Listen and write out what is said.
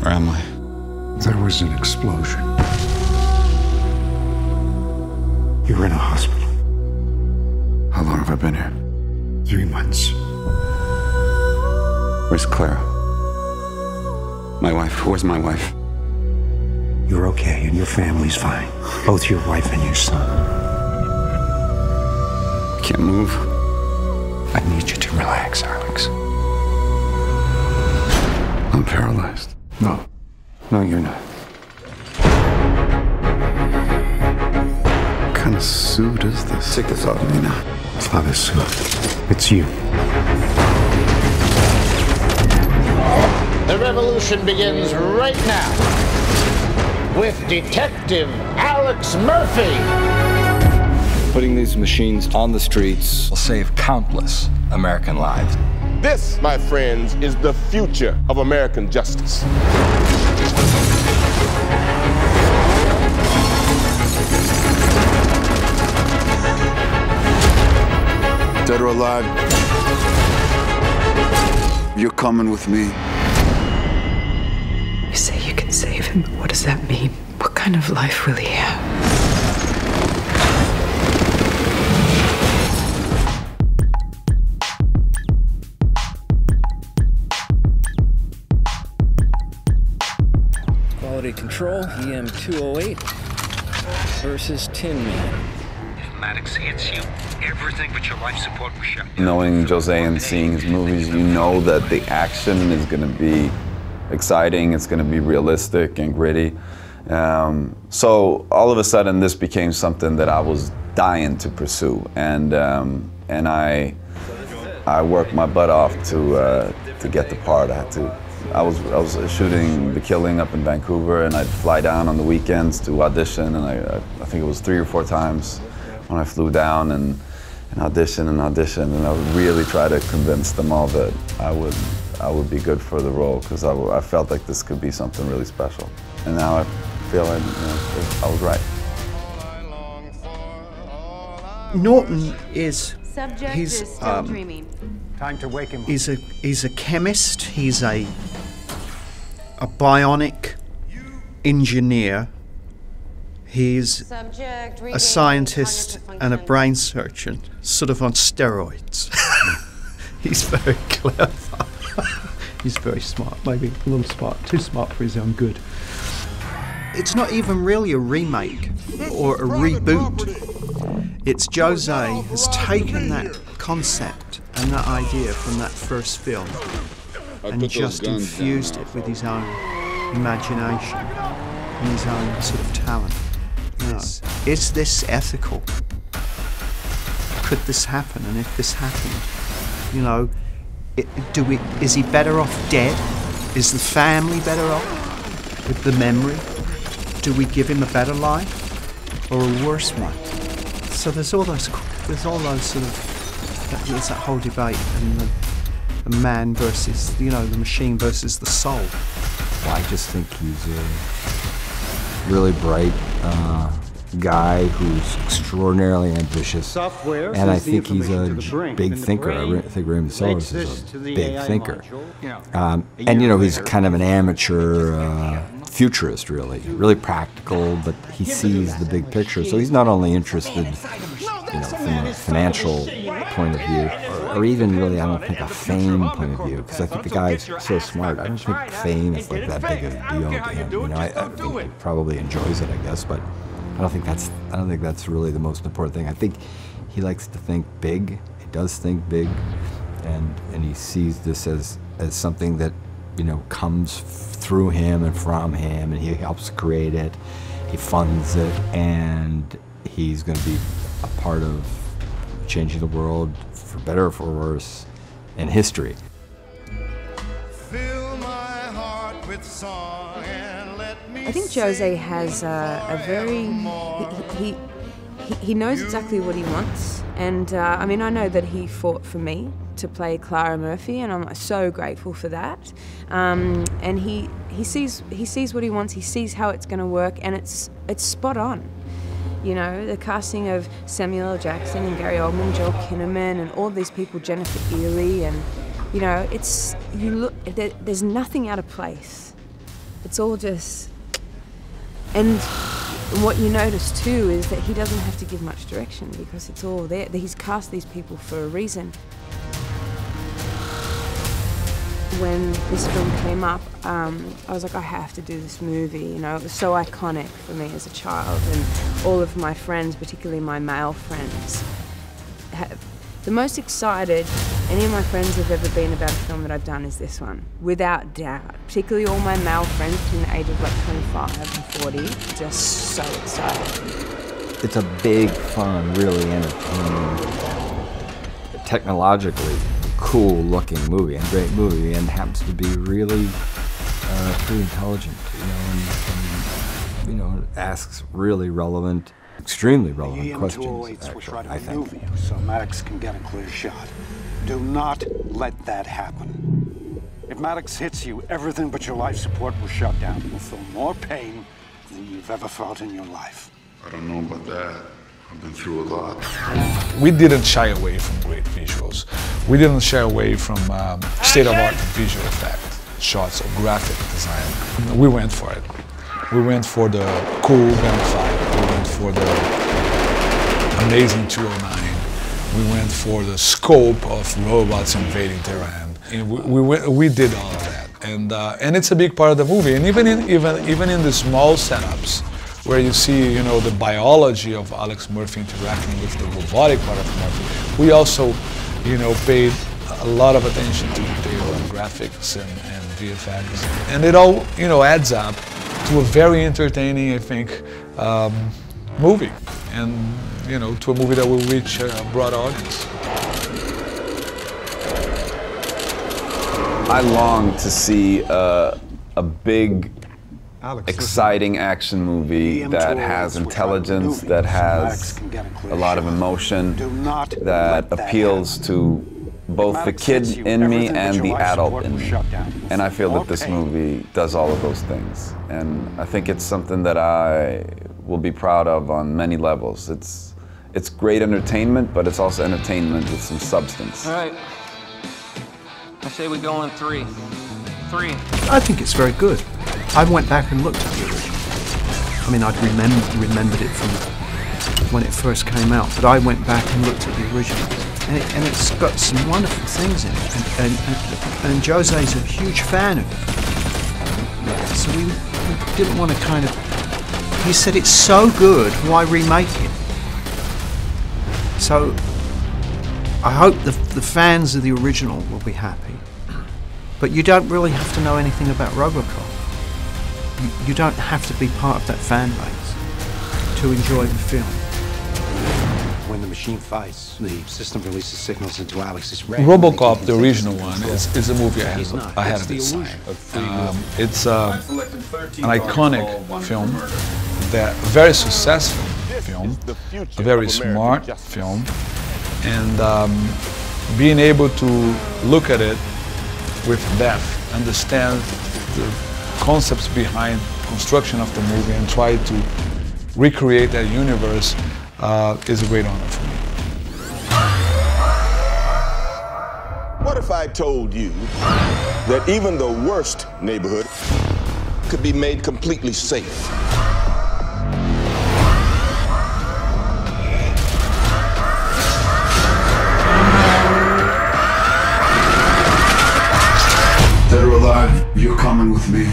Where am I? There was an explosion. You're in a hospital. How long have I been here? 3 months. Where's Clara? My wife. Where's my wife? You're okay, and your family's fine. Both your wife and your son. I can't move. I need you to relax, Alex. I'm paralyzed. No. No, you're not. What kind of suit is this? Take this off me now. It's not a suit. It's you. The revolution begins right now with Detective Alex Murphy. Putting these machines on the streets will save countless American lives. This, my friends, is the future of American justice. Dead or alive, you're coming with me. You say you can save him, but what does that mean? What kind of life will he have? Quality control, EM208 versus Tin Man. If Maddox hits you, everything but your life support will shut down. Knowing Jose and seeing his movies, you know that the action is going to be exciting, it's going to be realistic and gritty. So all of a sudden this became something that I was dying to pursue, and I worked my butt off to get the part. I was shooting The Killing up in Vancouver, and I'd fly down on the weekends to audition, and I think it was 3 or 4 times when I flew down and audition, and I would really try to convince them all that I would be good for the role, because I felt like this could be something really special. And now I feel I was right. Norton is Time to wake him up. he's a chemist, he's a bionic engineer, he's a scientist and a brain surgeon, sort of on steroids. He's very clever. He's very smart, maybe a little smart, too smart for his own good. It's not even really a remake or a reboot. It's Jose has taken that concept and that idea from that first film and just infused it with his own imagination and his own sort of talent. Is this ethical? Could this happen? And if this happened, you know, is he better off dead? Is the family better off with the memory? Do we give him a better life or a worse one? So there's all those sort of, there's that whole debate, and the man versus, you know, the machine versus the soul. Well, I just think he's a really bright guy who's extraordinarily ambitious, and I think he's a big thinker. I think Raymond Sellers is a big thinker, and you know, he's kind of an amateur futurist, really practical, but he sees the big picture. So he's not only interested, you know, from a financial point of view, or even really, I don't think, a fame point of view, because I think the guy's so smart. I don't think fame is like that big of a deal to him. You know, I think he probably enjoys it, I guess, but I don't think that's really the most important thing. I think he likes to think big. He does think big, and he sees this as something that, you know, comes through him and from him, and he helps create it. He funds it, and he's going to be a part of changing the world for better or for worse in history. I think Jose has a very, he knows exactly what he wants, and I mean, I know that he fought for me to play Clara Murphy, and I'm so grateful for that. And he sees what he wants, he sees how it's going to work, and it's spot on. You know, the casting of Samuel L. Jackson and Gary Oldman, Joel Kinnaman, and all these people, Jennifer Ely, and you know, there's nothing out of place. It's all just... And what you notice too is that he doesn't have to give much direction because it's all there. He's cast these people for a reason. When this film came up, I was like, I have to do this movie, you know. It was so iconic for me as a child, and all of my friends, particularly my male friends, the most excited any of my friends have ever been about a film that I've done is this one, without doubt. Particularly all my male friends between the age of like 25 and 40, just so excited. It's a big, fun, really entertaining, technologically cool-looking movie, and great movie, and happens to be really pretty intelligent, you know, and you know, asks really relevant, extremely relevant questions. Actually, I think. Move you so Maddox can get a clear shot. Do not let that happen. If Maddox hits you, everything but your life support will shut down. You'll feel more pain than you've ever felt in your life. I don't know about that. I've been through a lot. We didn't shy away from great visuals. We didn't shy away from state-of-art visual effect, shots or graphic design. We went for it. We went for the cool gunfight. We went for the amazing 209. We went for the scope of robots invading Tehran. We did all of that, and it's a big part of the movie. And even in the small setups, where you see, you know, the biology of Alex Murphy interacting with the robotic part of Murphy, we also, you know, paid a lot of attention to detail and graphics and VFX, and it all, you know, adds up to a very entertaining, I think, movie, and you know, to a movie that will reach a broad audience. I long to see a big, exciting action movie that has intelligence, that has a lot of emotion, that appeals to both the kid in me and the adult in me. And I feel that this movie does all of those things. And I think it's something that I will be proud of on many levels. It's great entertainment, but it's also entertainment with some substance. All right. I say we go in 3. 3. I think it's very good. I went back and looked at the original. I mean, I'd remembered it from when it first came out, but I went back and looked at the original. And it's got some wonderful things in it. And Jose's a huge fan of it. So we didn't want to kind of... He said, it's so good, why remake it? So I hope the fans of the original will be happy. But you don't really have to know anything about RoboCop. You don't have to be part of that fan base to enjoy the film. When the machine fights, the system releases signals into Alex's brain. RoboCop, the original one, is a movie ahead of its time. It's an iconic film, a very successful film, a very smart film, and being able to look at it with depth, understand the concepts behind construction of the movie, and try to recreate that universe is a great honor for me. What if I told you that even the worst neighborhood could be made completely safe? Dead or alive, you're coming with me.